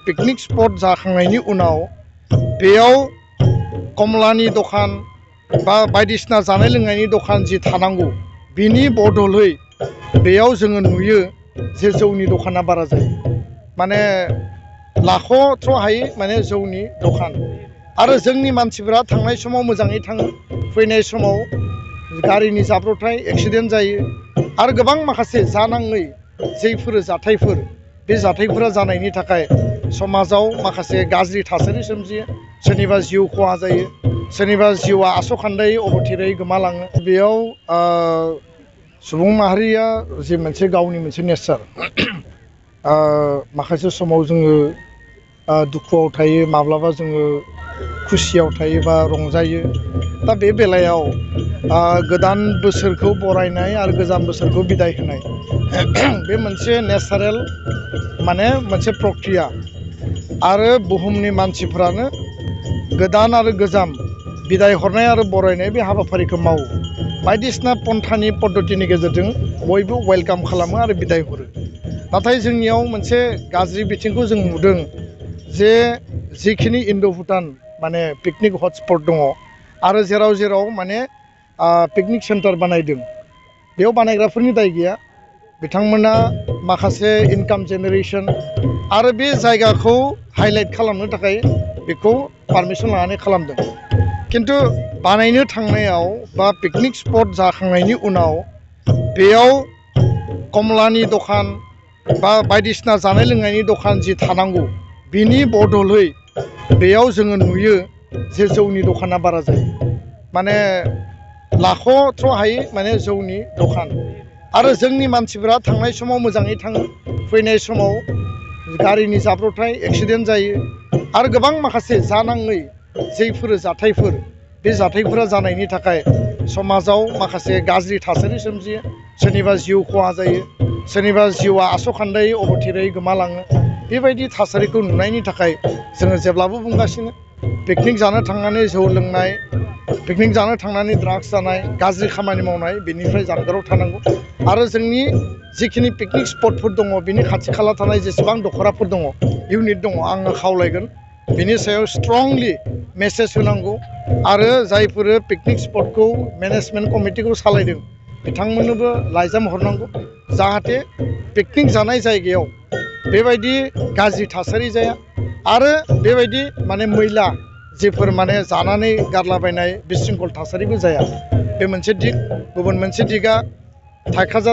Picnic spot जाखांनायनि उनाव बेयाव कमलानि दखान बा बायदिसिना जानाय लोंनायनि दखान जि थानांगौ बिनि बदलै बेयाव जोङो नुयो जे जौनि दखाना बारा जायो। माने लाख'थ्र' हायै माने जौनि दखान आरो जोंनि मानसिफोरा थांनाय समाव मोजाङै थाङो, फैनाय समाव गारिनि जाब्रबथाय एक्सिडेन्ट जायो आरो गोबां माखासे जानाङै जायफोर जाथायफोर बे जाथायफोरा जानायनि थाखाय समाजाव माखासे गाज्रि थासारि सोमजियो, सोरनिबा जिउ खहा जायो, सोरनिबा जिउआ आस'खान्दायै अबथिरायै गोमालाङो। बेयाव सुबुं माहारिया जे मोनसे गावनि मोनसे नेचार माखासे समाव जोङो दुखुआव थायो, माब्लाबा जोङो खुसियाव थायो बा रंजायो। दा बे बेलायाव गोदान बोसोरखौ बरायनाय आरो गोजाम बोसोरखौ बिदाय होनाय बे मोनसे नेचारेल माने मोनसे प्रक्रिया आरो बुहुमनि मानसिफ्रानो गोदान आरो गोजाम बिदाय हरनाय आरो बरायनाय बे हाबाफारिखौ मावो। बायदिसिना पन्थानि पद्धतिनि गेजेरजों बयबो वेलकाम खालामो आरो बिदाय हरो। नाथाय जोंनियाव मोनसे गाज्रि बिथिंखौ जों नुदों जे जिखिनि इन्ड' भुटान माने पिकनिक हटस्पट दङ आरो जेराव जेराव माने पिकनिक सेन्टार बानायदों बेयाव बानायग्राफोरनि दाय गैया। बिथांमोना माखासे इनकाम जेनेरेसन आरो बे जायगाखौ हाइलाइट खालामनो थाखाय बेखौ पारमिसन लानानै खालामदों। खिन्थु बानायनो थांनायाव बा पिकनिक स्पट जाखांनायनि उनाव बेयाव कमलानि दखान बा बायदिसिना जानाय लोंनायनि दखान जि थानांगौ बिनि बदलै बेयाव जोङो नुयो जे जौनि दखाना बारा जायो। माने लाख'थ्र' हायै माने जौनि दखान आरो जोंनि मानसिफोरा थांनाय समाव मोजाङै थाङो, फैनाय समाव गारिनि जाब्रबथाय एक्सिडेन्ट जायो आरो गोबां माखासे जानाङै जायफोर जाथायफोर बे जाथायफोरा जानायनि थाखाय समाजाव माखासे गाज्रि थासारि सोमजियो, सोरनिबा जिउ खहा जायो, सोरनिबा जिउआ आस'खान्दायै अबथिरायै गोमालाङो। बेबायदि थासारिखौ नुनायनि थाखाय जोङो जेब्लाबो बुंगासिनो पिकनिक जानो थांनानै जौ लोंनाय, पिकनिक जानो थांनानै ड्राग्स जानाय, गाज्रि खामानि मावनाय बेनिफ्राय जानगाराव थानांगौ आरो जोंनि जिखिनि पिकनिक स्पटफोर दङ बिनि खाथि खाला थानाय जेसेबां दख'राफोर दङ, इउनिट दङ, आङो खावलायगोन बिनि सायाव स्ट्रंलि मेसेज होनांगौ आरो जायफोर पिकनिक स्पटखौ मेनेजमेन्ट कमिटिखौ सालायदों बिथांमोननोबो लाइजाम हरनांगौ जाहाथे पिकनिक जानाय जायगायाव बेबायदि गाज्रि थासारि जाया आरो बेबायदि माने मैला जेफोर माने जानानै गारलाबायनाय बिशृंखल थासारिबो जाया। बे मोनसे दिग। गुबुन मोनसे दिगा थाइखाजाराव